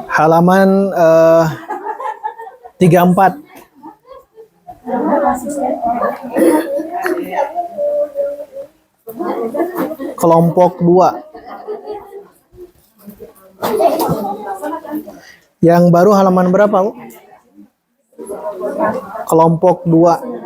Halaman 34. Kelompok 2. Yang baru halaman berapa, Bu? Kelompok 2.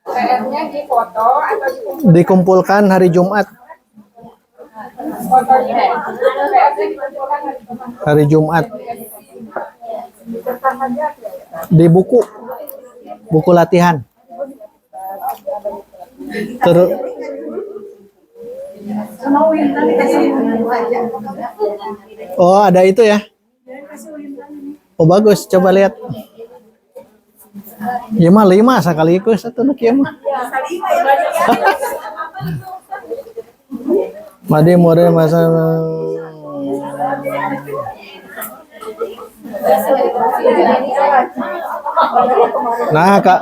PR-nya di foto atau Dikumpulkan hari Jumat. Hari Jumat. Di buku. Buku latihan. Terus oh, ada itu ya. Oh, bagus, coba lihat. Ya mah 5 sekaligus satu nak ya mah. Made more masa. Nah, Kak.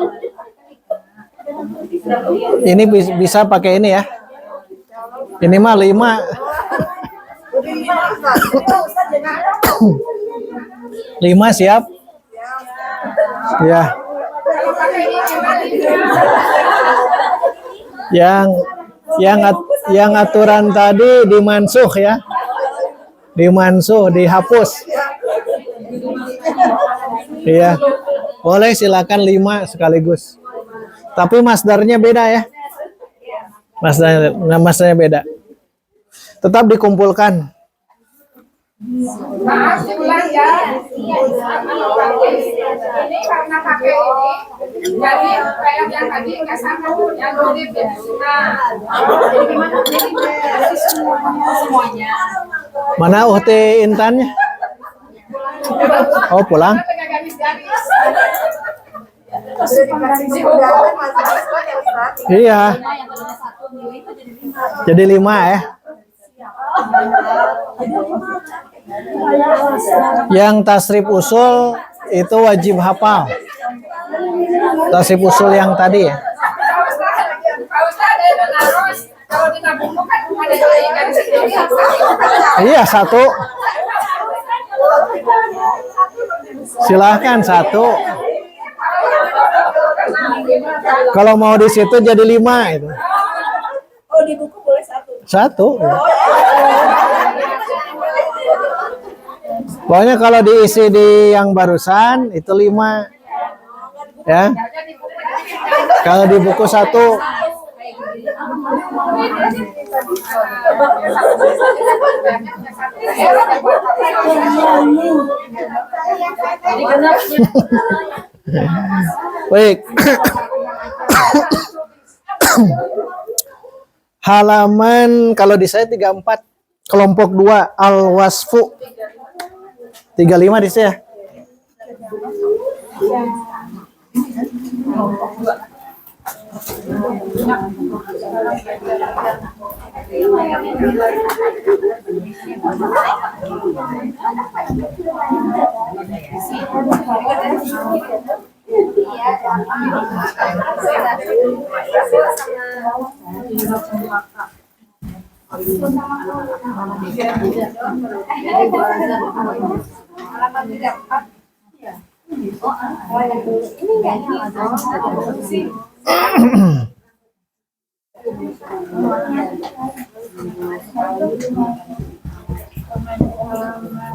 Ini bisa pakai ini ya. Ini mah 5. 5 siap? Ya. Yang aturan tadi dimansuh ya. Dimansuh, dihapus. Iya. Boleh, silakan 5 sekaligus. Tapi masdarnya beda ya. Masdarnya beda. Tetap dikumpulkan. maaf diulang ya. Ini karena pakai ini, jadi kayak yang tadi nggak sama yang mirip ya. Jadi gimana? Jadi semuanya. Mana UT Intannya? Oh, pulang. Iya. Jadi 5 ya. Yang tasrif usul itu wajib hafal. Tasrif usul yang tadi ya. Iya, 1. Silahkan 1. Kalau mau di situ jadi 5 itu. Oh, di buku boleh 1. 1. Pokoknya kalau diisi di yang barusan itu 5. Ya. Kalau di buku 1. Baik. Halaman kalau di saya 34, kelompok 2 al-wasfu. 35 di saya.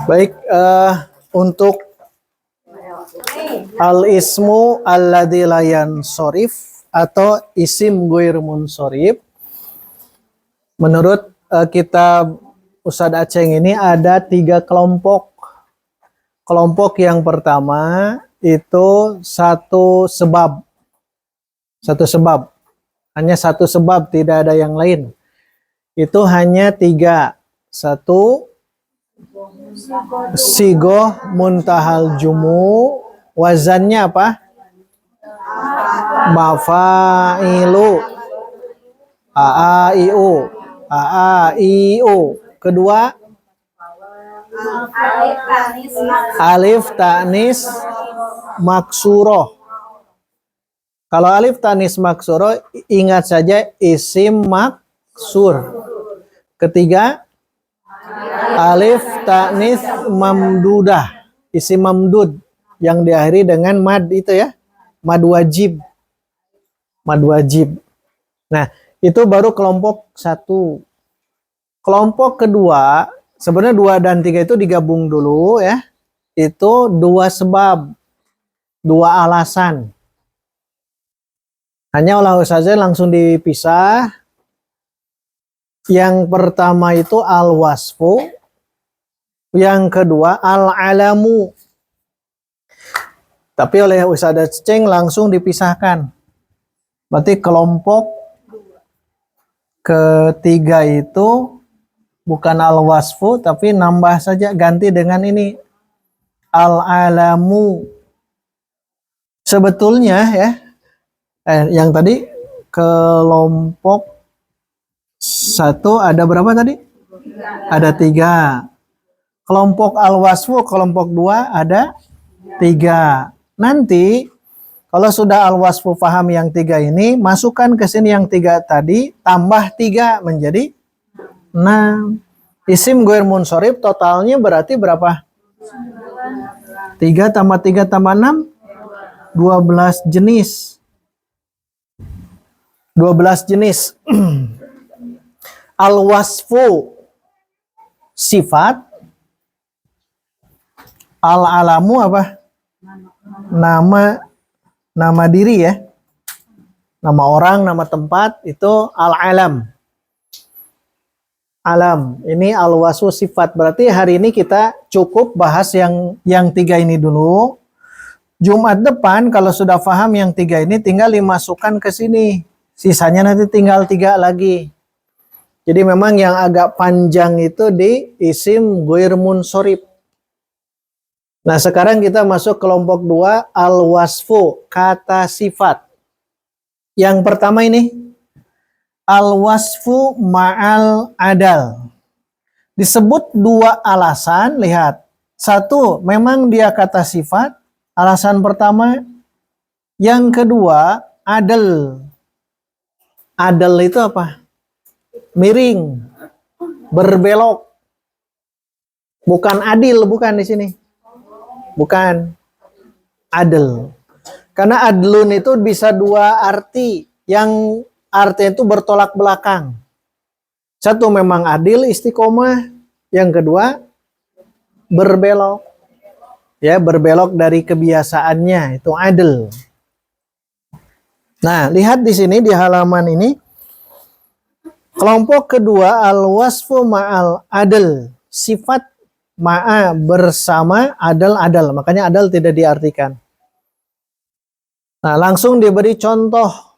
Baik, untuk al-ismu alladzi la yansorif atau isim ghair munsorib. Menurut kitab Ustadz Aceh ini ada 3 kelompok. Kelompok yang pertama itu satu sebab. Satu sebab. Hanya satu sebab, tidak ada yang lain. Itu hanya 3. Satu, sigoh muntahal jumu. Wazannya apa? Mafailu. A-A-I-U. A-A-I-U. Kedua, alif ta'nis maksuroh. Kalau alif ta'nis maksuroh, ingat saja isim maksur. Ketiga, alif ta'nis mamdudah. Isim mamdud yang diakhiri dengan mad itu ya. Mad wajib. Mad wajib. Nah, itu baru kelompok 1. Kelompok kedua, sebenarnya 2 dan 3 itu digabung dulu ya. Itu 2 sebab, 2 alasan. Hanya oleh ustazah langsung dipisah. Yang pertama itu al-wasfu. Yang kedua al-alamu. Tapi oleh ustazah Ceng langsung dipisahkan. Berarti kelompok ketiga itu bukan al-wasfu, tapi nambah saja, ganti dengan ini al-alamu. Sebetulnya ya, yang tadi kelompok 1 ada berapa tadi? Ada 3. Kelompok al-wasfu, kelompok 2 ada 3. Nanti kalau sudah al-wasfu paham yang 3 ini, masukkan ke sini yang 3 tadi, tambah 3 menjadi 6. Isim ghair munsorib totalnya berarti berapa? 3 tambah 3 tambah 6, 12 jenis. 12 jenis. Al-wasfu sifat, al-alamu apa? Nama diri ya. Nama orang, nama tempat, itu al-alam. Alam. Ini al-wasfu sifat. Berarti hari ini kita cukup bahas yang 3 ini dulu. Jumat depan kalau sudah paham yang 3 ini tinggal dimasukkan ke sini. Sisanya nanti tinggal 3 lagi. Jadi memang yang agak panjang itu di isim ghair munsorib. Nah, sekarang kita masuk kelompok 2 al-wasfu, kata sifat. Yang pertama ini al-wasfu ma'al adal. Disebut 2 alasan, lihat. 1, memang dia kata sifat. Alasan pertama. Yang kedua, adal. Adal itu apa? Miring. Berbelok. Bukan adil, bukan di sini. Bukan. Adal. Karena adlun itu bisa 2 arti. Yang artinya itu bertolak belakang. 1 memang adil, istiqomah. Yang kedua berbelok. Ya, berbelok dari kebiasaannya, itu adil. Nah, lihat di sini di halaman ini. Kelompok kedua al-wasfu ma'al adil. Sifat ma'a bersama adal-adal. Makanya adal tidak diartikan. Nah, langsung diberi contoh.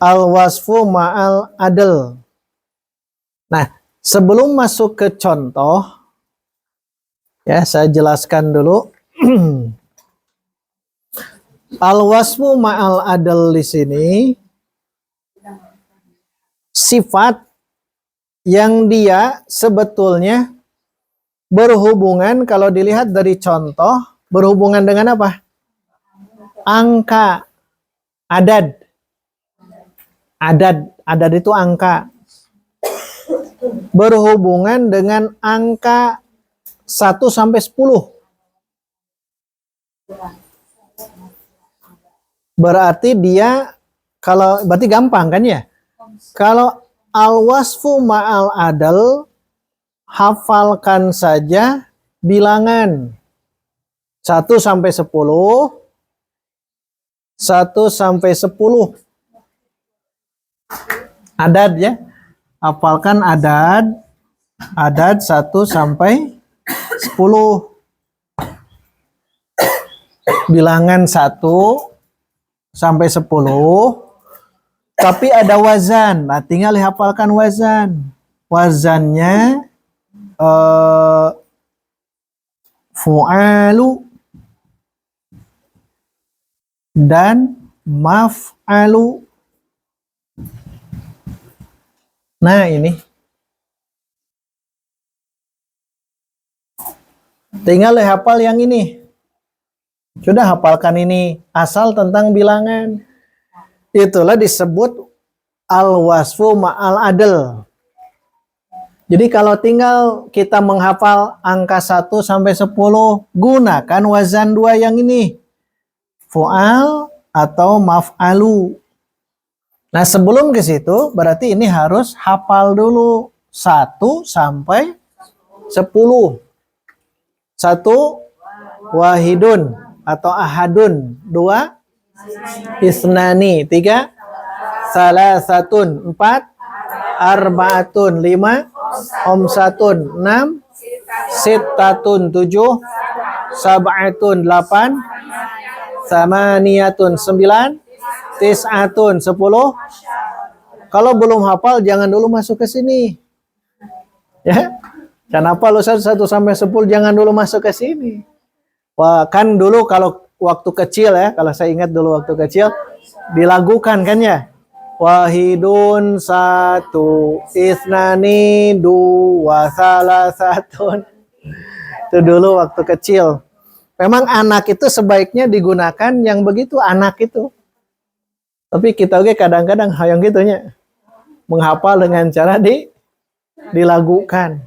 Al-wasfu ma'al adl. Nah, sebelum masuk ke contoh, ya saya jelaskan dulu. Al-wasfu ma'al adl di sini sifat yang dia sebetulnya berhubungan, kalau dilihat dari contoh, berhubungan dengan apa? Angka, adad. Adad itu angka. Berhubungan dengan angka 1 sampai 10. Berarti dia, kalau berarti gampang kan ya? Kalau al-wasfu ma'al adal, hafalkan saja bilangan 1 sampai 10. 1 sampai 10. Adad ya. Hafalkan adad. Adad 1 sampai 10. Bilangan 1 sampai 10. Tapi ada wazan. Nah, tinggal dihafalkan wazan. Wazannya fu'alu dan maf'alu. Nah, ini. Tinggal hafal yang ini. Sudah hafalkan ini. Asal tentang bilangan. Itulah disebut al-wasfu ma'al adl. Jadi kalau tinggal kita menghafal angka 1 sampai 10, gunakan wazan 2 yang ini. Fu'al atau maf'alu. Nah, sebelum ke situ berarti ini harus hafal dulu 1 sampai 10. 1 wahidun atau ahadun, 2 isnani, 3 salasatun, 4 arba'atun, 5 khamsatun, 6 sittatun, 7 sab'atun, 8 samaniyatun, 9 tis'atun, 10. Kalau belum hafal jangan dulu masuk ke sini. Ya. Kenapa lu 1 sampai 10 jangan dulu masuk ke sini? Wah, kan dulu kalau waktu kecil ya, kalau saya ingat dulu waktu kecil dilagukan kan ya. Wahidun 1, isnani 2, salasatun. Itu dulu waktu kecil. Memang anak itu sebaiknya digunakan yang begitu, anak itu. Tapi kita oke kadang-kadang hayang gitunya. Menghafal dengan cara dilagukan.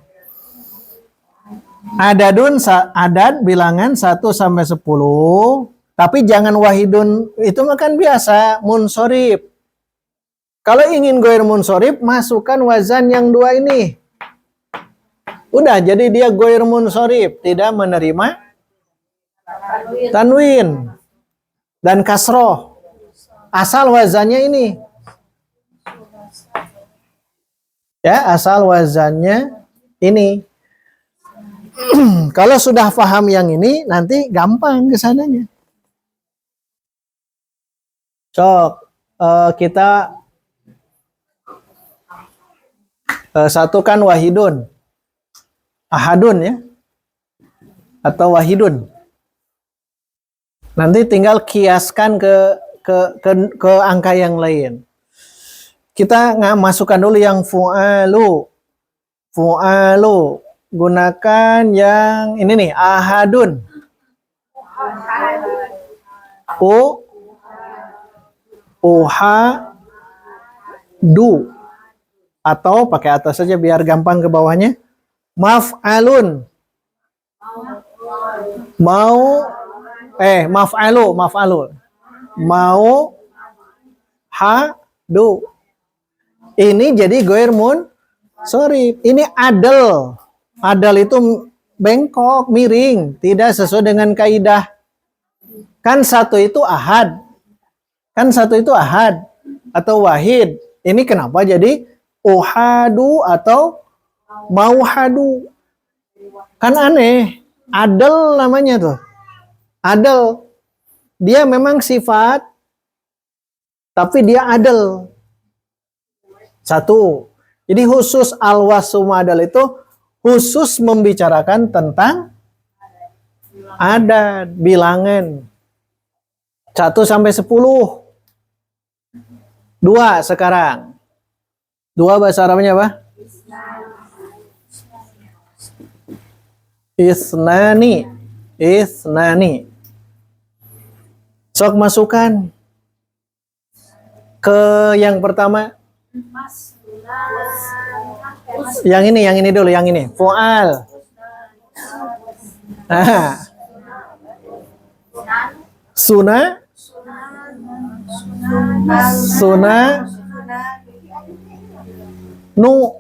Adad bilangan 1 sampai 10. Tapi jangan wahidun, itu makan biasa, munsorib. Kalau ingin goir munsorib, masukkan wazan yang 2 ini. Udah, jadi dia goir munsorib, tidak menerima tanwin dan kasroh. Asal wazannya ini. Ya, asal wazannya ini. Kalau sudah paham yang ini, nanti gampang ke sananya. Sok, kita satukan wahidun. Ahadun ya. Atau wahidun. Nanti tinggal kiaskan ke angka yang lain. Kita masukkan dulu yang fu'alu. Fu'alu. Gunakan yang ini nih, ahadun. Du. Atau pakai atas saja biar gampang ke bawahnya. Maf'alun. Maf'alu. Mau hadu. Ini jadi goir munsorib. Ini adal. Adal itu bengkok, miring, tidak sesuai dengan kaidah. Kan 1 itu ahad. Atau wahid. Ini kenapa jadi uhadu atau mauhadu? Kan aneh. Adal namanya tuh. Adal. Dia memang sifat, tapi dia adal. 1. Jadi khusus al-wasfu adal itu khusus membicarakan tentang adad, bilangan. 1 sampai 10. 2 sekarang. 2 bahasa Arabnya apa? Isnani. Sok masukkan ke yang pertama. Yang ini dulu, yang ini. Fu'al. Nah. Suna. Nu.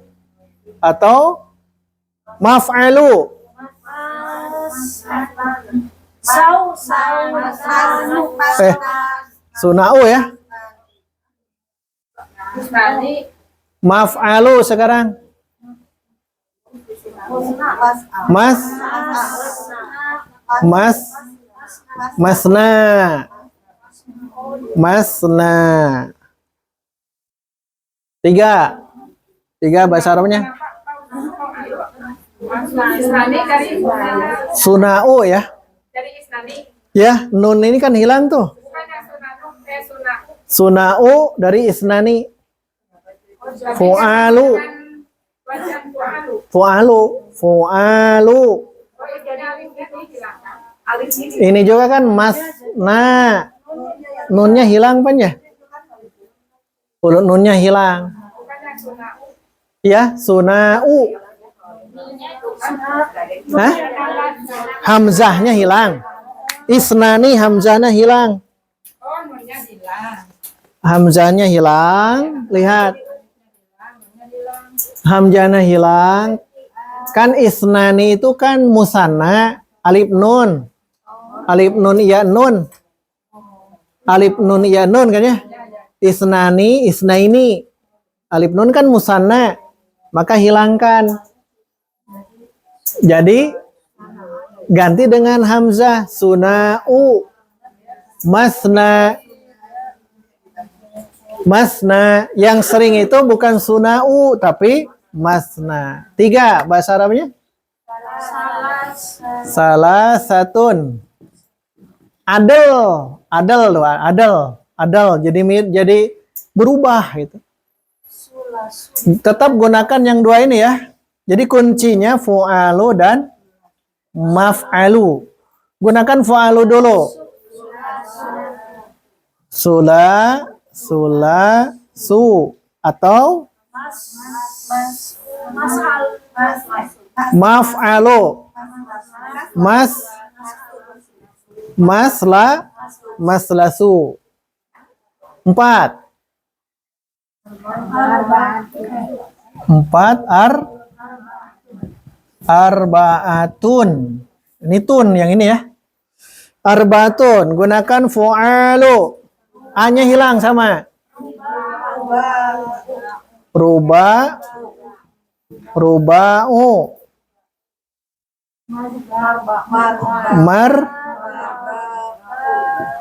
Atau maf'alu. Suna'u ya. Isnani. Maf'alu sekarang. Mas. Masna. Masna. Tiga bahasa Arabnya. Isnani dari Suna'u ya. dari Isnani. Ya, nun ini kan hilang tuh. Bukannya sunanu, sunaku. Suna'u dari isnani. Fu'alu. Bacaan fu'alu. Fu'alu. Fu'alu. Oh, ini alifnya dihilangkan. Alif ini. Ini juga kan masna. Nunnya hilang pan ya? Huruf nunnya hilang. Bukannya sunau. Ya, suna'u. Hah? Hamzahnya hilang. Isnani hamzahnya hilang. Oh, nunnya hilang. Hamzahnya hilang. Lihat. Hamzahnya hilang. Kan isnani itu kan musanna. Alif nun. Alif nun iya nun. Alif nun iya nun kan ya? Isnani, isnaini. Alif nun kan musanna. Maka hilangkan. Jadi ganti dengan hamzah. Suna'u. Masna. Masna. Yang sering itu bukan suna'u, tapi masna. Tiga bahasa Arabnya. Salah satun. Adel. Adel doa. Adel. Adel. Jadi berubah gitu. Tetap gunakan yang dua ini ya. Jadi kuncinya fu'alu dan maf'alu. Gunakan fu'alu dulu. Su atau maf'alu. Maslasu. 4 arbaatun. Ini tun yang ini ya. Arbaatun. Gunakan fu'alu. A-nya hilang sama. Ruba'u.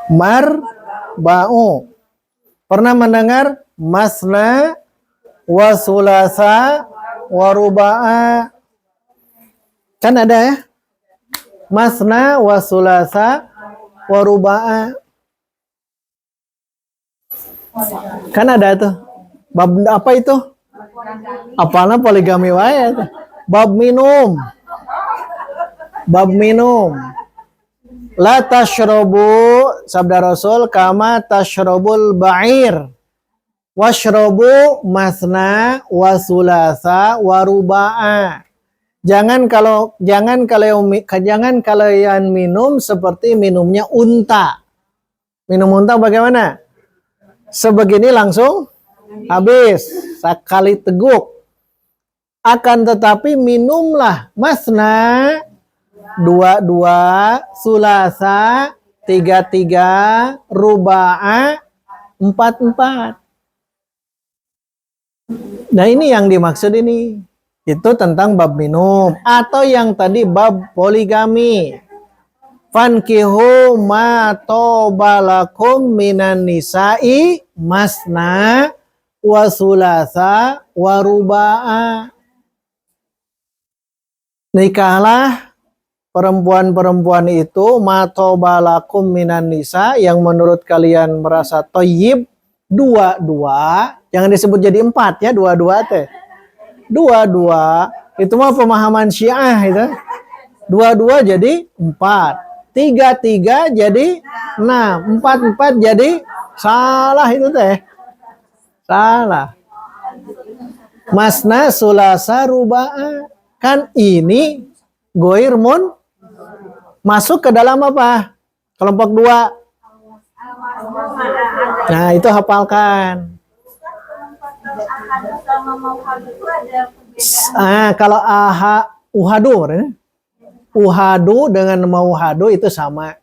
Marba'u. Pernah mendengar masna wa sulasa wa ruba'a? Kan ada ya? Masna wa sulasa wa ruba'a. Kan ada tuh. Bab apa itu? Apalagi poligami wae tuh. Bab minum. Bab minum. La tashrobu, sabda Rasul, kama tashrobul ba'ir. Washrobu masna wa sulasa wa ruba'a. Jangan kalian minum seperti minumnya unta. Minum unta bagaimana? Sebegini langsung habis, sekali teguk. Akan tetapi minumlah masna, 2, sulasa, 3, ruba'a, 4. Nah ini yang dimaksud ini. Itu tentang bab minum. Atau yang tadi bab poligami. Fankihu ma tobalakum minan nisa'i masna wa sulasa wa ruba'a. Nikahlah perempuan-perempuan itu ma tobalakum minan nisa yang menurut kalian merasa toyib. 2, jangan disebut jadi 4 ya, 2 teh. 2 itu mah pemahaman Syiah itu. 2 jadi 4. 3 jadi 6. 4 jadi salah itu teh. Salah. Masna sulasa ruba'a. Kan ini goirmun masuk ke dalam apa? Kelompok 2. Nah, itu hafalkan. Kalau uhadu dengan mauhadu itu sama.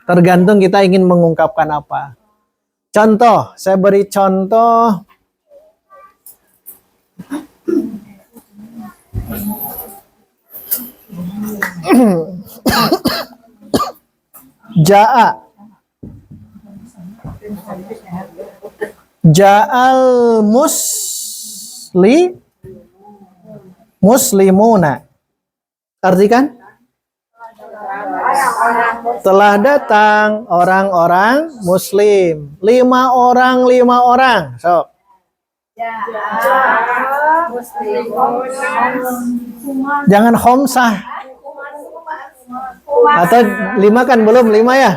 Tergantung kita ingin mengungkapkan apa. Contoh, saya beri contoh. Ja'a. Ja'al muslimuna. Artikan? Telah datang orang-orang muslim. 5 orang. So. Jangan khomsah. Atau 5 kan belum 5 ya?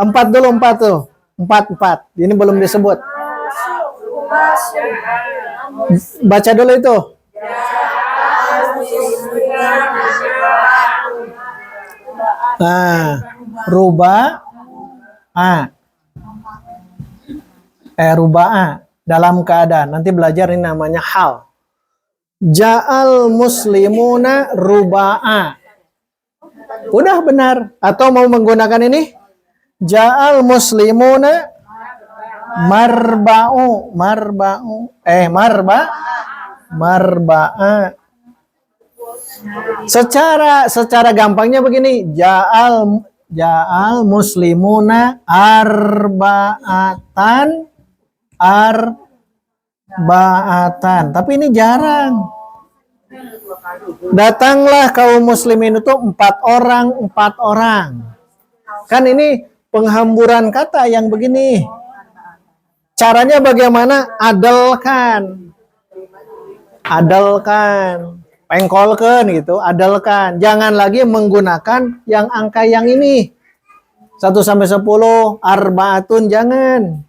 4 dulu 4 tuh. 4. Ini belum disebut. Baca dulu itu. Nah, ruba'a dalam keadaan. Nanti belajar ini namanya hal. Ja'al muslimuna ruba'a. Udah benar. Atau mau menggunakan ini? Ja'al muslimuna marba'a. Secara gampangnya begini, ja'al muslimuna arba'atan. Tapi ini jarang. Datanglah kaum muslimin itu 4 orang. Kan ini penghamburan kata yang begini. Caranya bagaimana? Adalkan. Pengkolkan gitu, adalkan. Jangan lagi menggunakan yang angka yang ini. 1 sampai 10, arba'atun, jangan.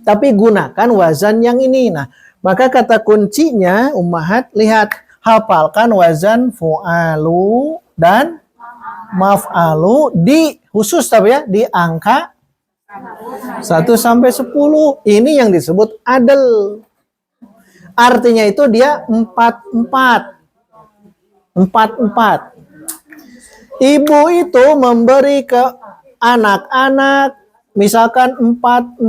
Tapi gunakan wazan yang ini. Nah, maka kata kuncinya, ummahat, lihat. Hafalkan wazan fu'alu dan maf'alu khusus tapi ya, di angka 1 sampai 10. Ini yang disebut adl. Artinya itu dia 4. Ibu itu memberi ke anak-anak misalkan 4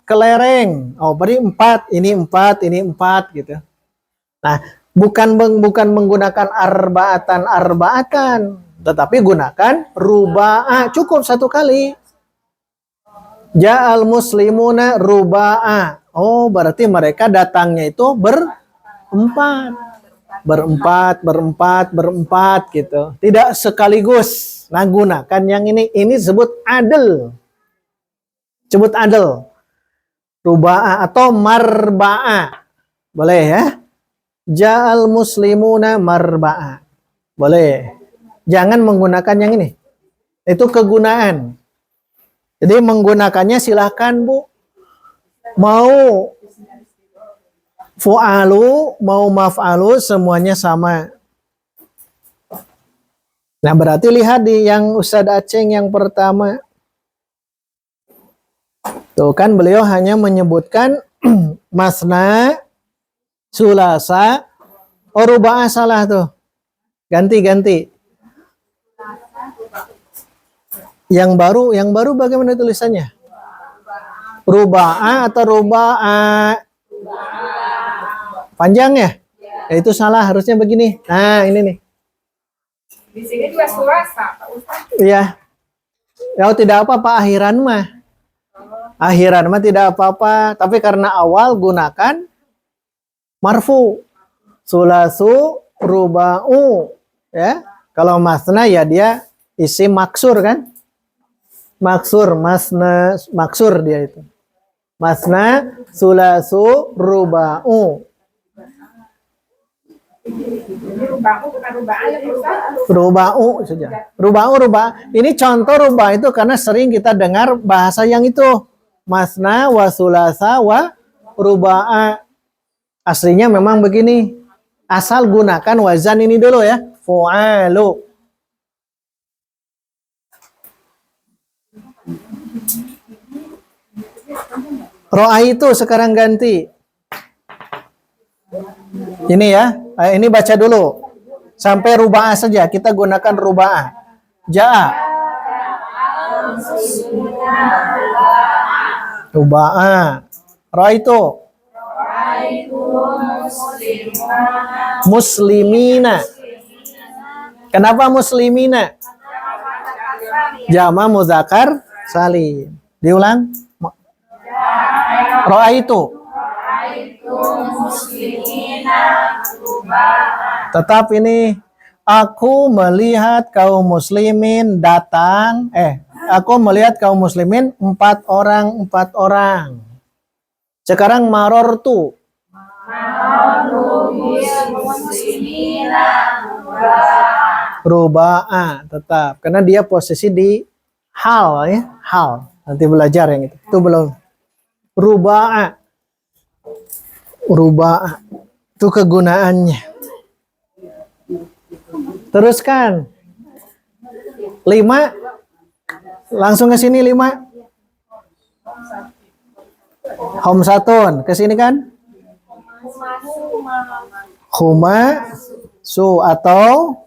kelereng. Oh, beri 4, ini 4 gitu. Nah, bukan menggunakan arba'atan, tetapi gunakan ruba'a. Cukup 1 kali. Ja'al muslimuna ruba'a. Oh, berarti mereka datangnya itu berempat gitu. Tidak sekaligus. Nah, gunakan yang ini. Ini disebut adl. Ruba'a atau marba'a. Boleh ya? Ja'al muslimuna marba'a. Boleh. Jangan menggunakan yang ini. Itu kegunaan. Jadi menggunakannya silahkan, Bu. Mau fu'alu, mau maf'alu, semuanya sama. Nah, berarti lihat di yang Ustadz Aceh yang pertama. Tuh kan beliau hanya menyebutkan masna, sulasa, ruba'a salah tuh. Ganti. Yang baru bagaimana tulisannya? Ruba'a atau ruba'a? Panjang ya? Ya itu salah, harusnya begini. Nah, ini nih. Di sini juga sulasa, Pak Ustaz. Iya. Ya tidak apa-apa akhiran mah. Akhiran mah tidak apa-apa, tapi karena awal gunakan marfu. Sulasu ruba'u, ya. Kalau masna ya dia isim maksur kan? Maksur dia itu. Masna, sulasu, ruba'u. Ruba'u bukan ruba'a ya, Pak Ustaz. Ruba'u saja. Ruba'u. Ini contoh ruba'u itu karena sering kita dengar bahasa yang itu. Masna, wa sulasa, wa ruba'a. Aslinya memang begini. Asal gunakan wazan ini dulu ya. Fu'alu. Ro'a itu sekarang ganti. Ini ya. Ini baca dulu. Sampai ruba'a saja. Kita gunakan ruba'a. Ja'a. Ruba'a. Ra'aitu. Muslimina. Kenapa muslimina? Jama muzakkar salim. Diulang. Ra'aitu. Tetap ini. Aku melihat kaum muslimin datang. Aku melihat kaum muslimin 4 orang. Sekarang marortu. Ruba'a tetap. Karena dia posisi di hal ya. Hal. Nanti belajar yang itu. Itu belum. Ruba'a. Itu kegunaannya. Teruskan. 5. Langsung ke sini 5. Homsatun. Ke sini kan? Huma su atau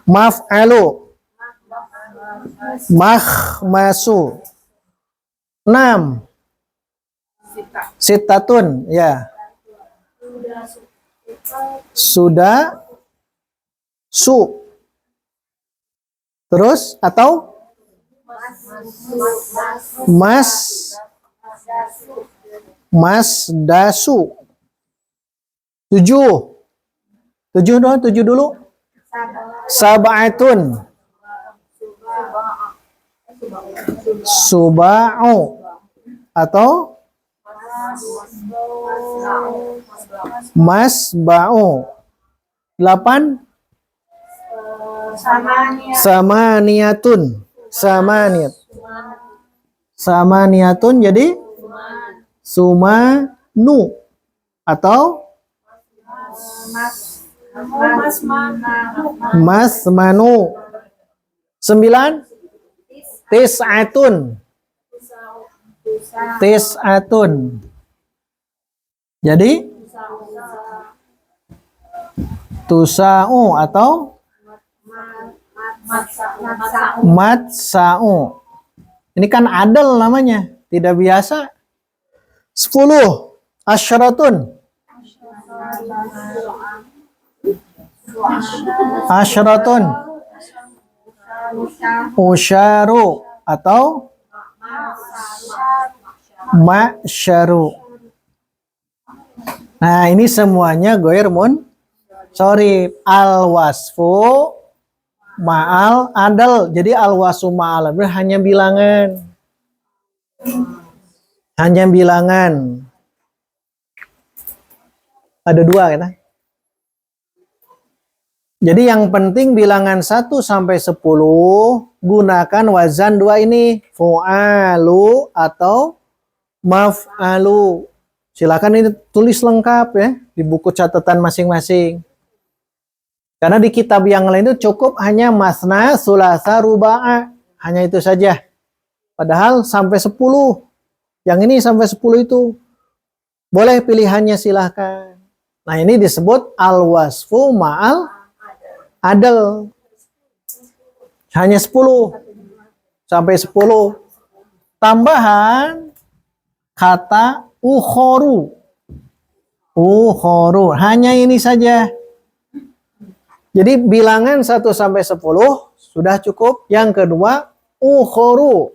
maf'alu. Makhmasu. 6. Sitatun, ya. Sudah su. Terus atau dasu. 7. 7 dong, 7 dulu. Sab'atun. Suba'u atau masba'u. 8. Samaniyatun. Samaniyatun jadi sumanu atau masmanu. 9. Tis'atun. Jadi tusa'u atau matsa'u. Ini kan adal namanya, tidak biasa. 10. Asyaratun. Usyaru atau ma'syaru. Nah, ini semuanya goir sorry, al-wasfu ma'al adal. Jadi al-wasfu ma'al adal hanya bilangan. Ada 2 kan? Jadi yang penting bilangan 1 sampai 10 gunakan wazan 2 ini, fu'alu atau maf'alu. Silakan ini tulis lengkap ya di buku catatan masing-masing. Karena di kitab yang lain itu cukup hanya masna, sulasa, ruba'a. Hanya itu saja. Padahal sampai 10. Yang ini sampai 10 itu. Boleh pilihannya silahkan. Nah, ini disebut al-wasfu ma'al adal. Hanya 10. Sampai 10. Tambahan kata ukhoru. Hanya ini saja. Jadi bilangan 1 sampai 10 sudah cukup. Yang kedua, ukhoru.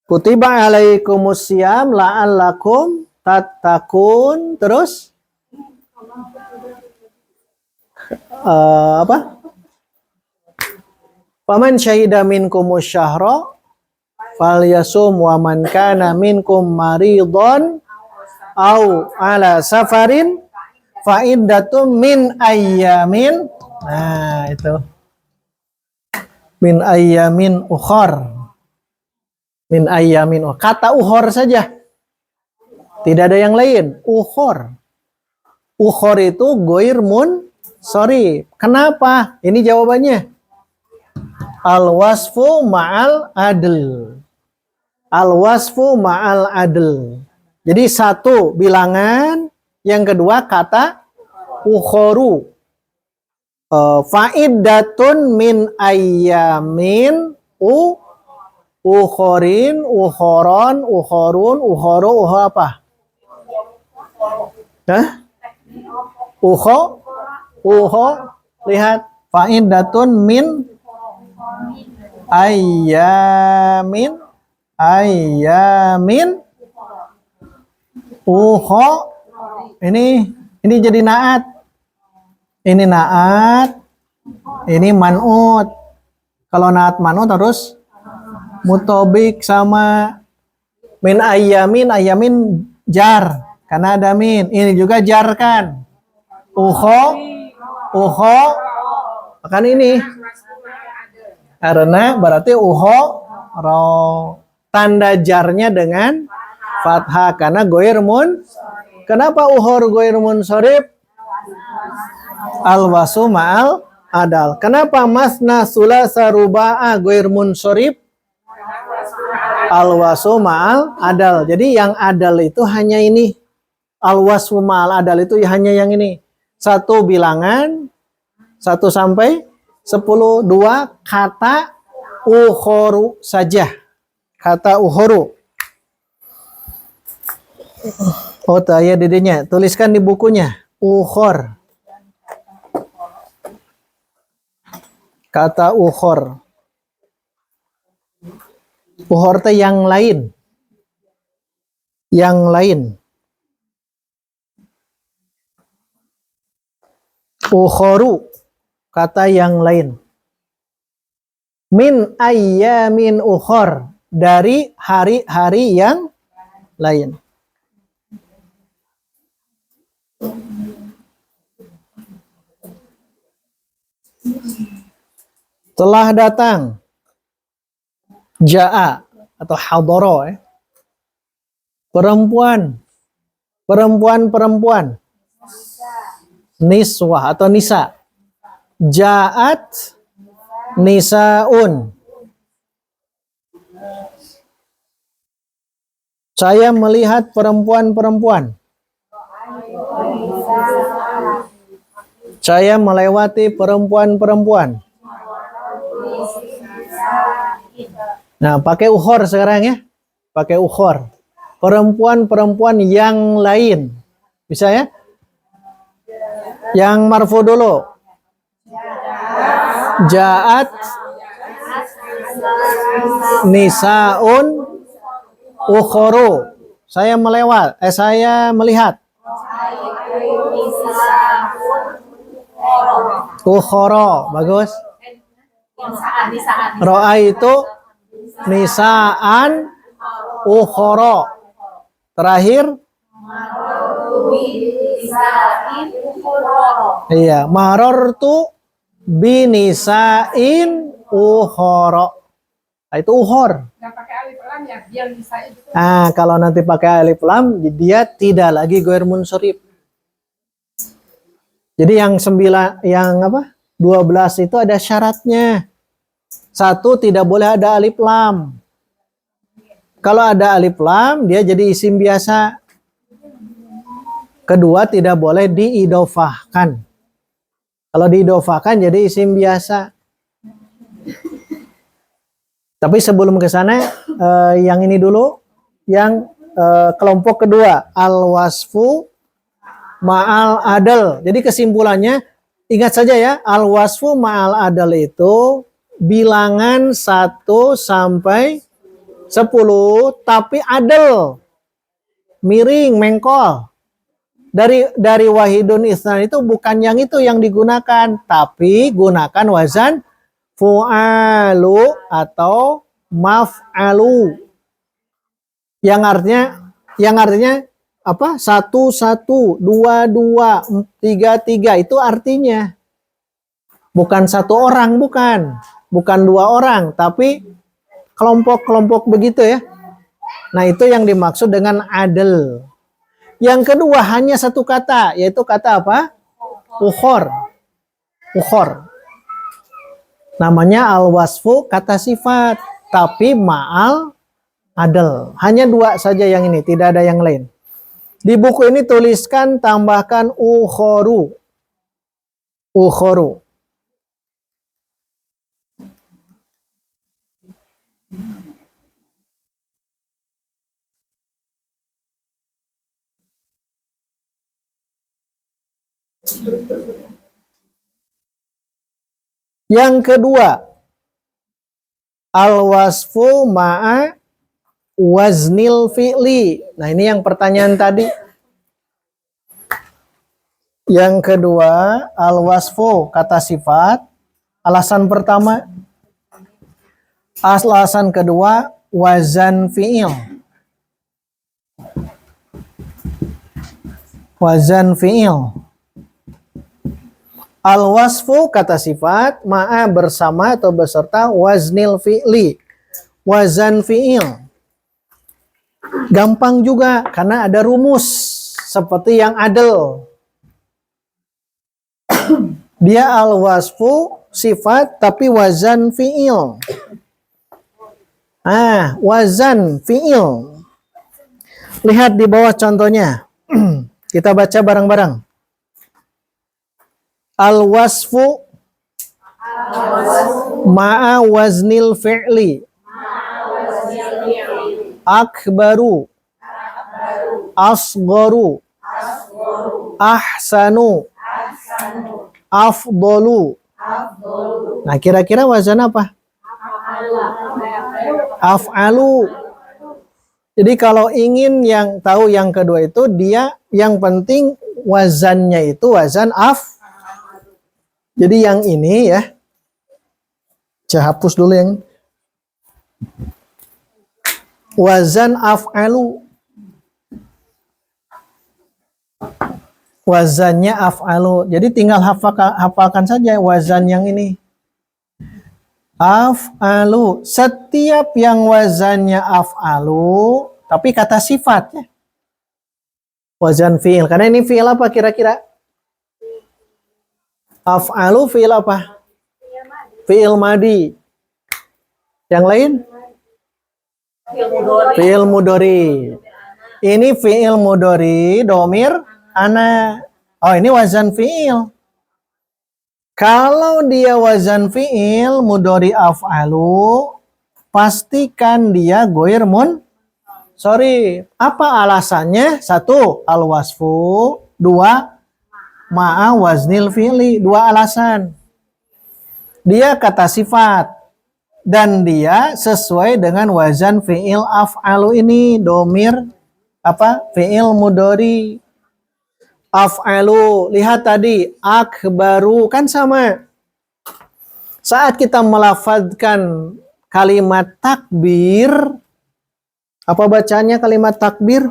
Kutiba alaikumusiyam la'allakum tattaqun. Terus apa? Faman syahida minkumus syahra falyasum wa man kana minkum maridon au ala safarin fa iddatum min ayyamin. Nah, itu. Min ayyamin ukhar. Kata ukhar saja. Tidak ada yang lain. Ukhar itu goir sorry. Kenapa? Ini jawabannya. Al-wasfu ma'al adl. Jadi 1 bilangan, yang kedua kata ukhoru. Faidatun min ayyamin ukhorin, ukhoron, ukhorun, ukhoro, apa? Hah? Ukho, lihat. Faidatun min ayyamin, ukho. Ini jadi naat. Ini naat, ini man'ut. Kalau naat man'ut harus mutobik sama min ayamin jar. Karena ada min. Ini juga jar kan. Ukho, kan ini. Karena berarti ukho, ro. Tanda jarnya dengan fathah. Karena goir mun. Kenapa uhor goir mun sorib? Al-wasu ma'al adal. Kenapa masna sulasa ruba'a goir munsorib? Al-wasu ma'al adal. Jadi yang adal itu hanya ini. Al-wasu ma'al adal itu hanya yang ini. 1 bilangan, 1 sampai 10. 2 kata ukhoru saja. Kata ukhoru. Oh, ya dedenya. Tuliskan di bukunya. Ukhor. Kata ukhor. Ukhor itu yang lain. Yang lain. Ukhoru. Kata yang lain. Min ayyamin ukhor. Dari hari-hari yang lain. Telah datang ja'a atau hadoro perempuan niswah atau nisa. Ja'at nisaun, saya melihat perempuan-perempuan. Saya melewati perempuan-perempuan. Nah, pakai ukhor sekarang ya. Pakai ukhor. Perempuan-perempuan yang lain. Bisa ya? Yang marfu dulu. Ja'at nisaun ukhoru. Saya melewat. Saya melihat. Ukhoro. Bagus. Ro'a itu nisaan ukhoro. Terakhir iya, marortu binisain ukhoro. Nah, itu ukhor. Nah, kalau nanti pakai alif lam, dia tidak lagi goir munsorib. Jadi yang 12 itu ada syaratnya. 1, tidak boleh ada alif lam. Kalau ada alif lam, dia jadi isim biasa. Kedua, tidak boleh diidofahkan. Kalau diidofahkan jadi isim biasa. Tapi sebelum ke sana, yang ini dulu, yang kelompok kedua, al-wasfu ma'al adal. Jadi kesimpulannya, ingat saja ya, al-wasfu ma'al adal itu bilangan 1 sampai 10, tapi adal. Miring, mengkol. Dari wahidun isnan itu bukan yang itu yang digunakan, tapi gunakan wazan fu'alu atau maf'alu. Yang artinya apa? 1, 1, 2, 2, 3, 3 itu artinya bukan 1 orang, bukan 2 orang, tapi kelompok-kelompok begitu ya. Nah, itu yang dimaksud dengan adil. Yang kedua hanya 1 kata, yaitu kata apa? Ukhor. Ukhor. Namanya al-wasfu, kata sifat, tapi ma'al adil. Hanya 2 saja yang ini, tidak ada yang lain. Di buku ini tuliskan, tambahkan ukhoru. Ukhoru. Yang kedua, al-wasfu ma'a waznil fi'li. Nah, ini yang pertanyaan tadi. Yang kedua, al-wasfu, kata sifat. Alasan pertama. Alasan kedua, wazan fi'il. Wazan fi'il. Al-wasfu, kata sifat, ma'a bersama atau beserta waznil fi'li. Wazan fi'il. Gampang juga karena ada rumus seperti yang adil. Dia al-wasfu sifat tapi wazan fi'il. Wazan fi'il. Lihat di bawah contohnya. Kita baca bareng-barang. Al-wasfu ma'a waznil fi'li. Akbaru, asgharu, ahsanu, afdolu. Nah, kira-kira wazan apa? Af'alu. Jadi kalau ingin yang tahu yang kedua itu, dia yang penting wazannya itu wazan af. Jadi yang ini ya, saya hapus dulu yang wazan af'alu. Wazannya af'alu. Jadi tinggal hafalkan saja wazan yang ini. Af'alu. Setiap yang wazannya af'alu, tapi kata sifatnya. Wazan fi'il. Karena ini fi'il apa kira-kira? Af'alu fi'il apa? Fi'il madi. Yang lain? Fi'il mudhari. Ini fi'il mudhari domir ana. Oh, ini wazan fi'il. Kalau dia wazan fi'il mudhari af'alu, pastikan dia goir sorry. Apa alasannya? Satu, al-wasfu. Dua, ma'a waznil fi'li. Dua alasan. Dia kata sifat. Dan dia sesuai dengan wazan fi'il af'alu ini. Domir apa? Fi'il mudhari. Af'alu. Lihat tadi. Akbaru. Kan sama. Saat kita melafadzkan kalimat takbir. Apa bacanya kalimat takbir?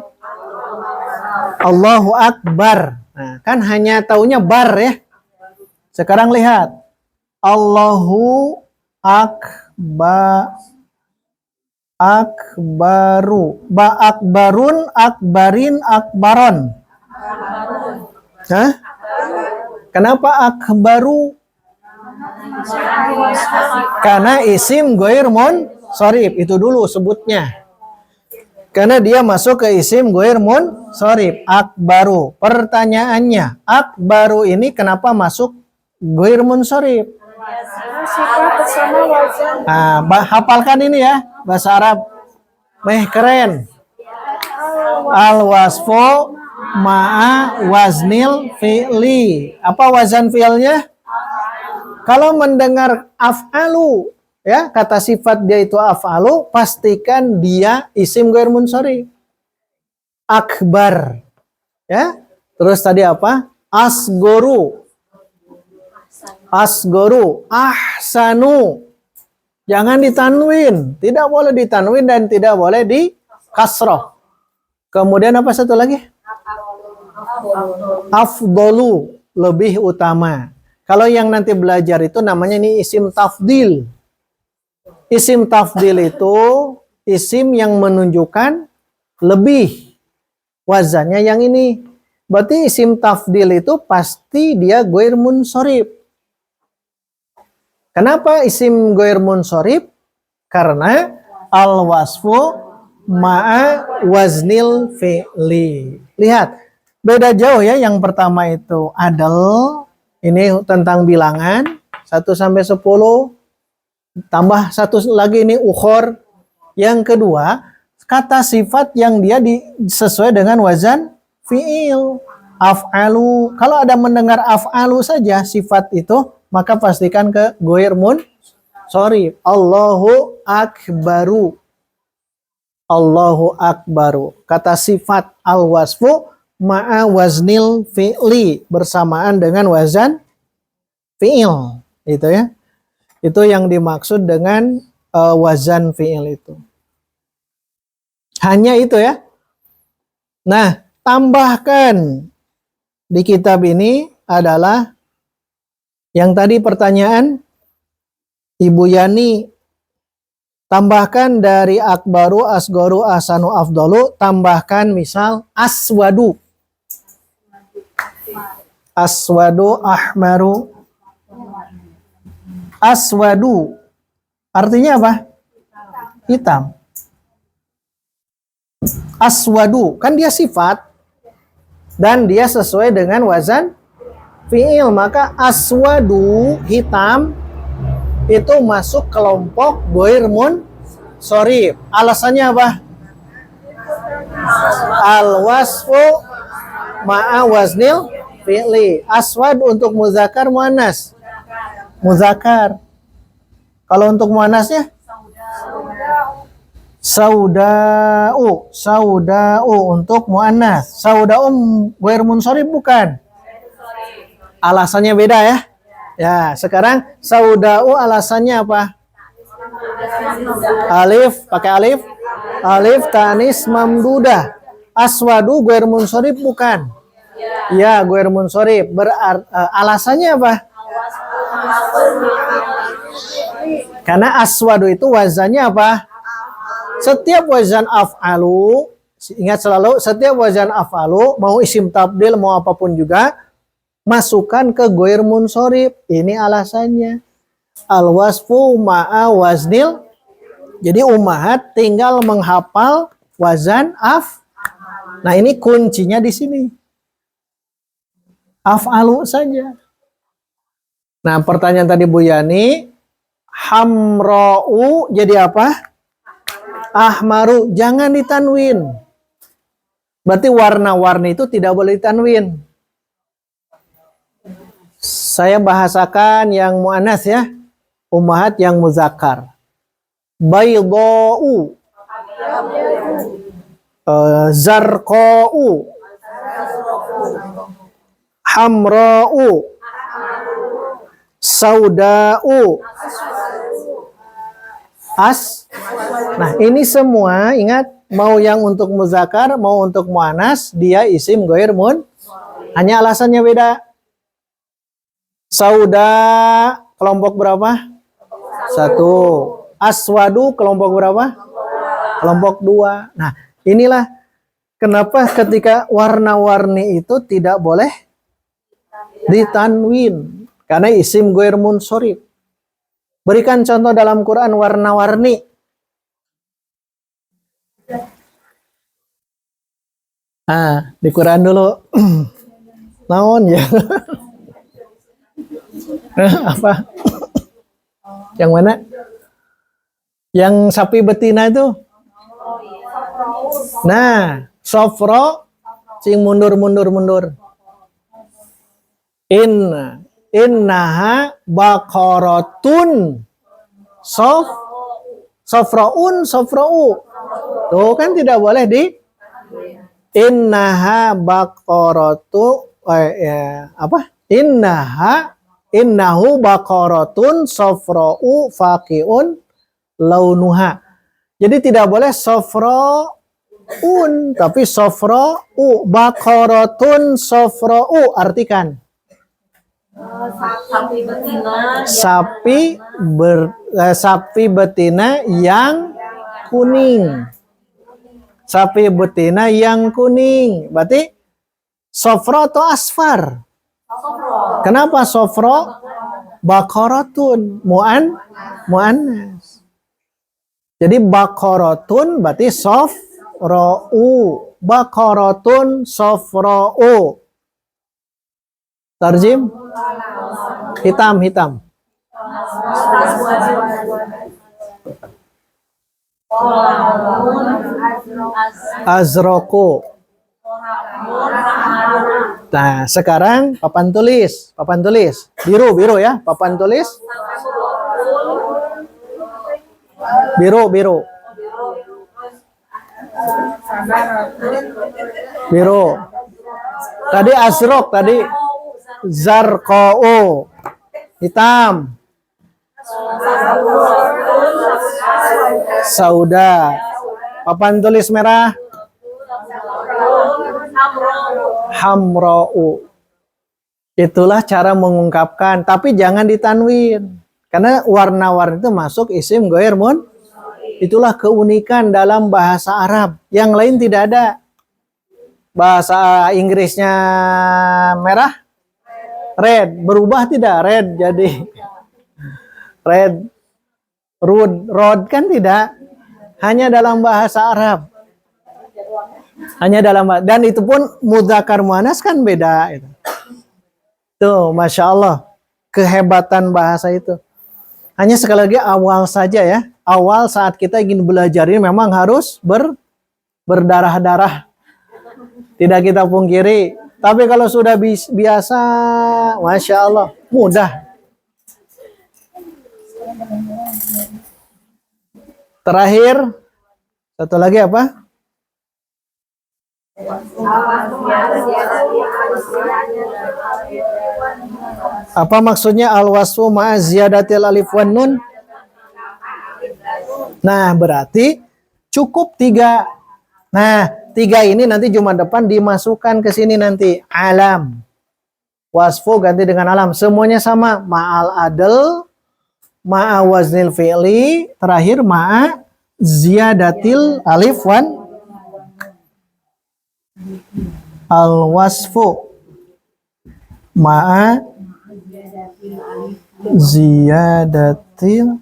Allahu Akbar. Nah, kan hanya taunya bar ya. Sekarang lihat. Allahu akbaru. Akbarun, akbarin, akbaron. Hah? Kenapa akbaru? Karena isim goir sorif. Itu dulu sebutnya. Karena dia masuk ke isim goir sorif. Akbaru. Pertanyaannya, akbaru ini kenapa masuk goir sorif? Hafalkan ini ya, bahasa Arab. Keren. Al-wasfu ma'a waznil fi'li. Apa wazan fi'ilnya? Kalau mendengar af'alu, ya, kata sifat dia itu af'alu, pastikan dia isim ghair munsharif. Akbar. Ya. Terus tadi apa? Asgoru. Asgoru, ahsanu. Jangan ditanwin. Tidak boleh ditanwin dan tidak boleh di kasroh. Kemudian apa satu lagi? Afdolu, lebih utama. Kalau yang nanti belajar itu namanya ini isim tafdil. Isim tafdil itu isim yang menunjukkan lebih. Wazannya yang ini. Berarti isim tafdil itu pasti dia ghair munsharif. Kenapa isim ghair munsharif? Karena al-wasfu ma'a waznil fi'li. Lihat, beda jauh ya. Yang pertama itu adal. Ini tentang bilangan 1 sampai 10. Tambah satu lagi ini ukhor. Yang kedua, kata sifat yang dia sesuai dengan wazan fi'il. Af'alu. Kalau ada mendengar af'alu saja sifat itu, maka pastikan ke goir sorry. Allahu akbaru. Allahu akbaru. Kata sifat al-wasfu ma'a waznil fi'li. Bersamaan dengan wazan fi'il. Itu ya. Itu yang dimaksud dengan wazan fi'il itu. Hanya itu ya. Nah, tambahkan di kitab ini adalah yang tadi pertanyaan Ibu Yani, tambahkan dari akbaru, asgoru, asanu, afdolu, tambahkan misal aswadu. Aswadu, ahmaru. Aswadu. Artinya apa? Hitam. Aswadu. Kan dia sifat. Dan dia sesuai dengan wazan fi'il. Maka aswadu, hitam, itu masuk kelompok goir sorry. Alasannya apa? Al-wasfu ma'a waznil fi'li. Aswad untuk muzakkar muannas. Muzakkar. Kalau untuk muannasnya? Sauda'u. Sauda'u untuk muannas. Sauda'u goir munsharif bukan? Alasannya beda ya. Ya, sekarang sauda'u alasannya apa? Alif, pakai alif. Alif tanis mamdudah. Aswadu goir munsharif bukan? Ya, goir munsharif. Alasannya apa? Karena aswadu itu wazannya apa? Setiap wazan af'alu, ingat selalu, setiap wazan af'alu, mau isim tabdil, mau apapun juga, masukkan ke goir munsharif. Ini alasannya. Al-wasfu ma'a waznil. Jadi ummahat tinggal menghafal wazan Nah, ini kuncinya di sini. Af'alu saja. Nah, pertanyaan tadi Bu Yani, hamra'u jadi apa? Ahmaru, jangan ditanwin. Berarti warna-warni itu tidak boleh ditanwin. Saya bahasakan yang muannas ya. Ummahat yang muzakkar. Bayda'u. Zarqa'u. Hamra'u. Sauda'u. Nah, ini semua ingat, mau yang untuk muzakkar, mau untuk muannas, dia isim goir hanya alasannya beda. Sauda kelompok berapa? 1. Aswadu kelompok berapa? Kelompok 2. Nah, inilah kenapa ketika warna-warni itu tidak boleh ditanwin. Karena isim goir munsharif. Berikan contoh dalam Quran warna-warni. Di Quran dulu. Naon ya? Apa? Yang mana? Yang sapi betina itu? Nah, sofro, sing mundur. Innaha baqaratun sofra'u. Tuh kan tidak boleh di innaha baqaratu innahu baqaratun sofra'u faqi'un launuha. Jadi tidak boleh sofra'un tapi sofra'u. Baqaratun sofra'u, artikan. Sapi betina yang kuning. Sapi betina yang kuning. Berarti sofro atau asfar? Kenapa sofro? Baqaratun muannas. Jadi baqaratun berarti sofro'u. Baqaratun sofro'u. Tarjim? Hitam. Azroku. Nah, sekarang papan tulis. Papan tulis. Biru ya. Papan tulis. Biru. Biru. Tadi asrok, tadi zarqau. Hitam. Sauda. Papan tulis merah. Hamra'u. Itulah cara mengungkapkan, tapi jangan ditanwin. Karena warna-warni itu masuk isim ghair mun. Itulah keunikan dalam bahasa Arab. Yang lain tidak ada. Bahasa Inggrisnya merah, red. Berubah tidak? Red jadi red. Rod kan tidak. Hanya dalam bahasa Arab. Dan itu pun mudzakkar muannas kan beda. Tuh, Masya Allah. Kehebatan bahasa itu. Hanya sekali lagi awal saja ya. Awal saat kita ingin belajar ini memang harus berdarah-darah. Tidak kita pungkiri. Tapi kalau sudah biasa, Masya Allah, mudah. Terakhir, satu lagi apa? Apa maksudnya al-wasfu ma'a ziyadatil alif wan nun? Nah, berarti cukup 3. Nah, 3 ini nanti Jumat depan dimasukkan ke sini nanti. Alam. Wasfu ganti dengan alam. Semuanya sama. Ma'al adl, ma'a waznil fi'li, terakhir ma'a ziyadatil alif wan. Al-wasfu ma'a ziyadatil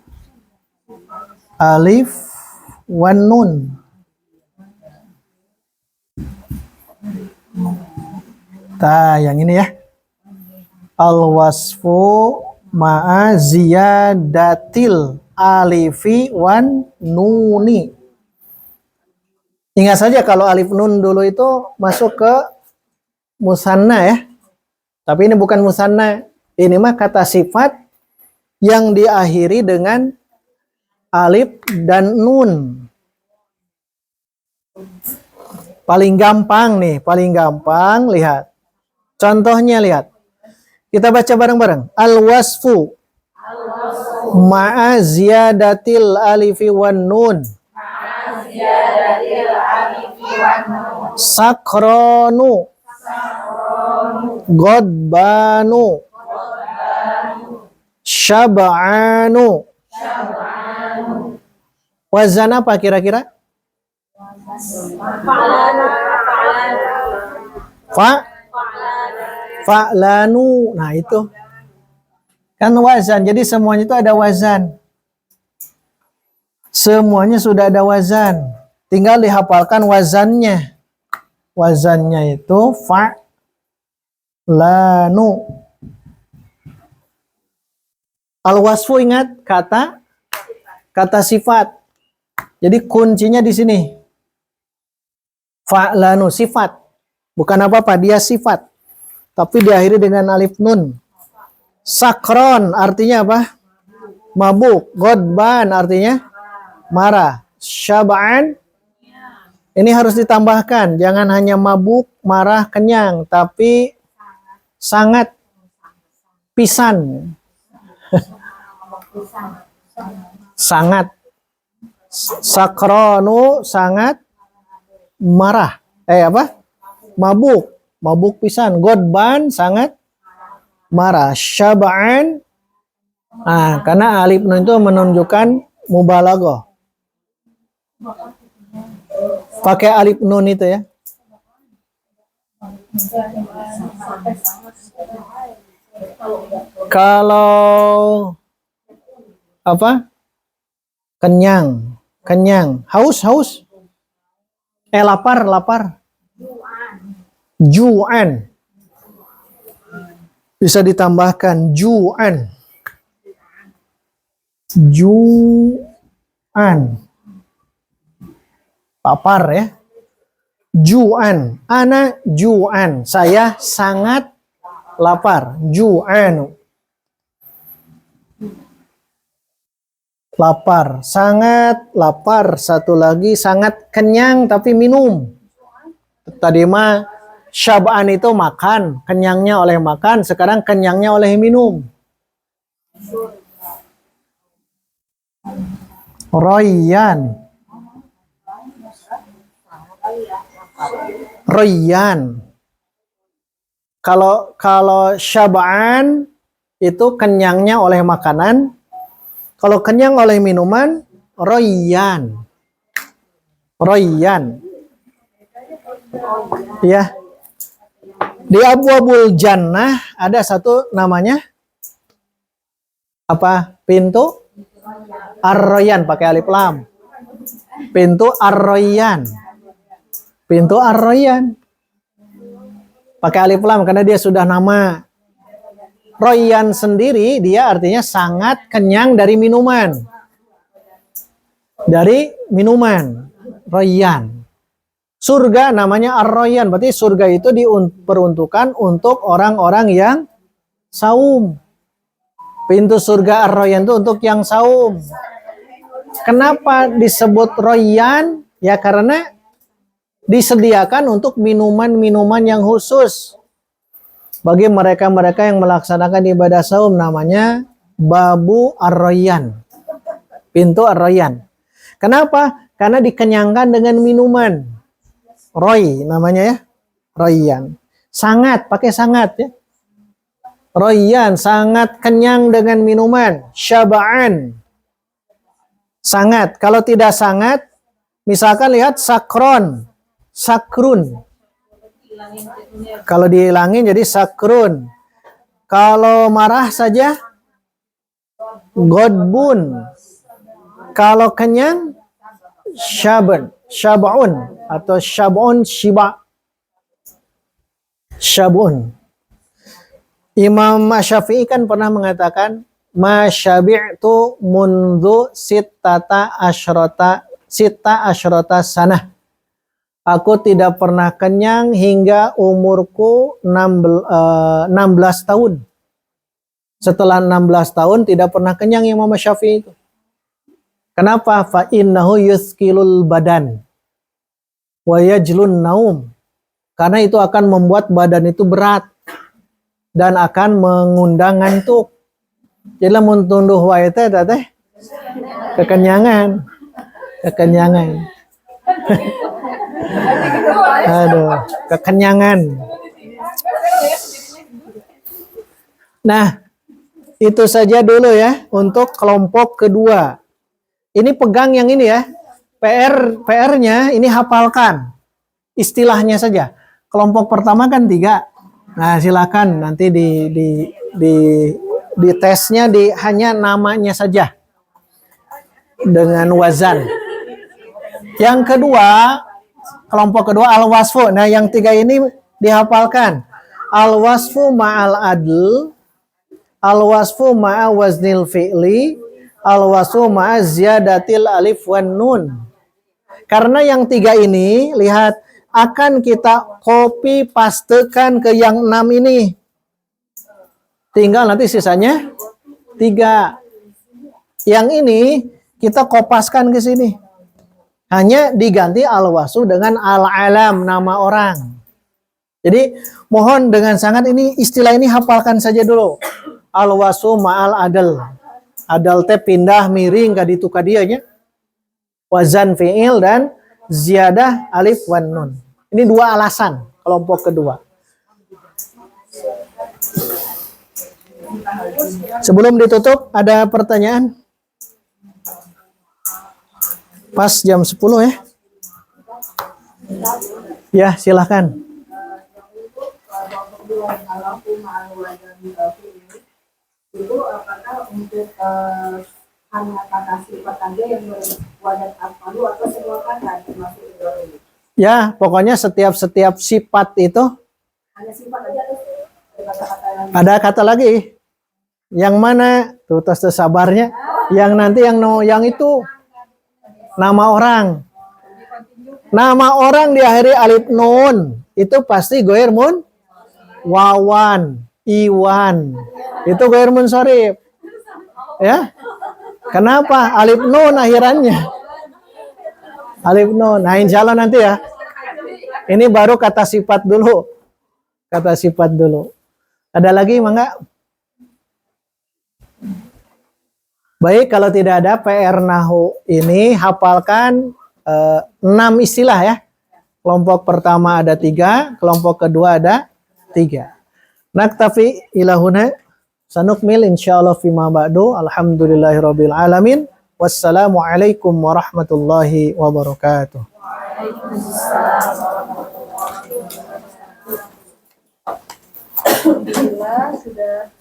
alif wan nun. Yang ini ya. Al-wasfu ma'a ziyadatil alifi wan nuni. Ingat saja kalau alif nun dulu itu masuk ke musanna ya. Tapi ini bukan musanna. Ini mah kata sifat yang diakhiri dengan alif dan nun. Paling gampang nih, paling gampang lihat. Contohnya lihat. Kita baca bareng-bareng. Al-wasfu ma'a ziyadatil alifi wan nun. Sakronu, godbanu, syab'anu. Wazan apa kira-kira? Fa'lanu. Nah itu kan wazan. Jadi semuanya itu ada wazan. Semuanya sudah ada wazan. Tinggal dihafalkan wazannya. Wazannya itu fa'lanu. Al-wasfu ingat kata sifat. Jadi kuncinya di sini. Fa'lanu sifat. Bukan apa-apa, dia sifat. Tapi diakhiri dengan alif nun. Sakron artinya apa? Mabuk. Godban artinya marah. Syab'an ini harus ditambahkan. Jangan hanya mabuk, marah, kenyang. Tapi sangat pisan. Sangat. Sakronu sangat marah. Apa? Mabuk. Mabuk pisan. Godban sangat marah. Syab'an. Nah, karena alif nun itu menunjukkan mubalaghah. Pakai alif nun itu ya. Kalau apa? Kenyang. Haus. Lapar. Ju'an. Bisa ditambahkan ju'an. Lapar ya. Ju'an. Ana ju'an. Saya sangat lapar. Ju'anu. Lapar. Sangat lapar. Satu lagi sangat kenyang tapi minum. Tadi mah syab'an itu makan. Kenyangnya oleh makan. Sekarang kenyangnya oleh minum. Royan. Royan. Kalau syab'an itu kenyangnya oleh makanan. Kalau kenyang oleh minuman, royan. Royan. Ya. Di Abwabul Jannah ada satu namanya apa? Pintu Ar-Royan pakai alif lam. Pintu Ar-Royan. Pintu Ar-Royan. Pakai alif lam karena dia sudah nama. Royan sendiri dia artinya sangat kenyang dari minuman. Dari minuman. Royan. Surga namanya Ar-Royan. Berarti surga itu diperuntukkan untuk orang-orang yang saum. Pintu surga Ar-Royan itu untuk yang saum. Kenapa disebut Royan? Ya karena disediakan untuk minuman-minuman yang khusus. Bagi mereka-mereka yang melaksanakan ibadah saum namanya Babu Ar-Royan. Pintu Ar-Royan. Kenapa? Karena dikenyangkan dengan minuman. Roy namanya ya. Royan. Sangat, pakai sangat ya. Royan, sangat kenyang dengan minuman. Syaba'an. Sangat. Kalau tidak sangat, misalkan lihat sakron. Sakrun. Kalau dihilangin jadi sakrun. Kalau marah saja godbun. Kalau kenyang syabun, syabun atau syabun shiba. Syabun. Imam Syafi'i kan pernah mengatakan masyabi'tu mundu sitta asyrata sanah. Aku tidak pernah kenyang hingga umurku 16 tahun. Setelah 16 tahun tidak pernah kenyang Imam Syafi'i itu. Kenapa? Fa innahu yuthqilul badan wa yajlun naum. Karena itu akan membuat badan itu berat dan akan mengundang ngantuk. Jadi lamun tunduh wae teh kekenyangan. Kekenyangan. Aduh, kekenyangan. Nah, itu saja dulu ya untuk kelompok kedua. Ini pegang yang ini ya. PR-nya ini hafalkan. Istilahnya saja. Kelompok pertama kan 3. Nah, silakan nanti di tesnya hanya namanya saja. Dengan wazan. Yang kedua, kelompok kedua al-wasfu. Nah, yang 3 ini dihafalkan. Al-wasfu ma'al adl, al-wasfu ma'a waznil fi'li, al-wasfu ma'a ziyadatil alif wan nun. Karena yang 3 ini, lihat, akan kita copy pastekan ke yang 6 ini. Tinggal nanti sisanya 3. Yang ini kita kopaskan ke sini. Hanya diganti al-wasfu dengan al-alam, nama orang. Jadi mohon dengan sangat ini istilah ini hafalkan saja dulu. Al-wasfu ma'al adal. Adal teh pindah miring ka ditu ka dieu nya. Wazan fi'il dan ziyadah alif wan nun. Ini 2 alasan kelompok kedua. Sebelum ditutup ada pertanyaan? Pas jam 10 ya. Ya, silahkan. Itu apakah untuk hanya kata sifat saja yang wadah afalu atau semua kata termasuk itu? Ya, pokoknya setiap sifat itu Hanya sifat aja tuh kata-kata yang ada kata lagi. Yang mana? Tuh tes sabarnya. Yang nanti yang itu nama orang. Nama orang diakhiri alif nun itu pasti goir mun. Wawan, Iwan. Itu goir munsharif. Ya. Kenapa? Alif nun akhirannya. Alif nun. Nah, insya Allah nanti ya. Ini baru kata sifat dulu. Kata sifat dulu. Ada lagi, Mangga? Baik, kalau tidak ada PR Nahu ini, hafalkan 6 istilah ya. Kelompok pertama ada 3, kelompok kedua ada 3. Naktafi ilahuna sanukmil insyaallah fima ba'du. Alhamdulillahirabbil alamin. Wassalamualaikum warahmatullahi wabarakatuh. Alhamdulillah sudah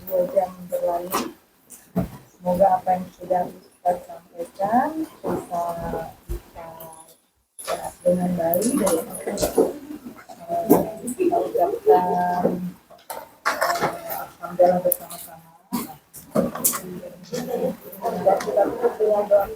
2 jam berlalu. Semoga apa yang sudah Ustaz sampaikan bisa terserap dengan baik dan kita ucapkan alhamdulillah bersama-sama. Dan kita tutup dengan doa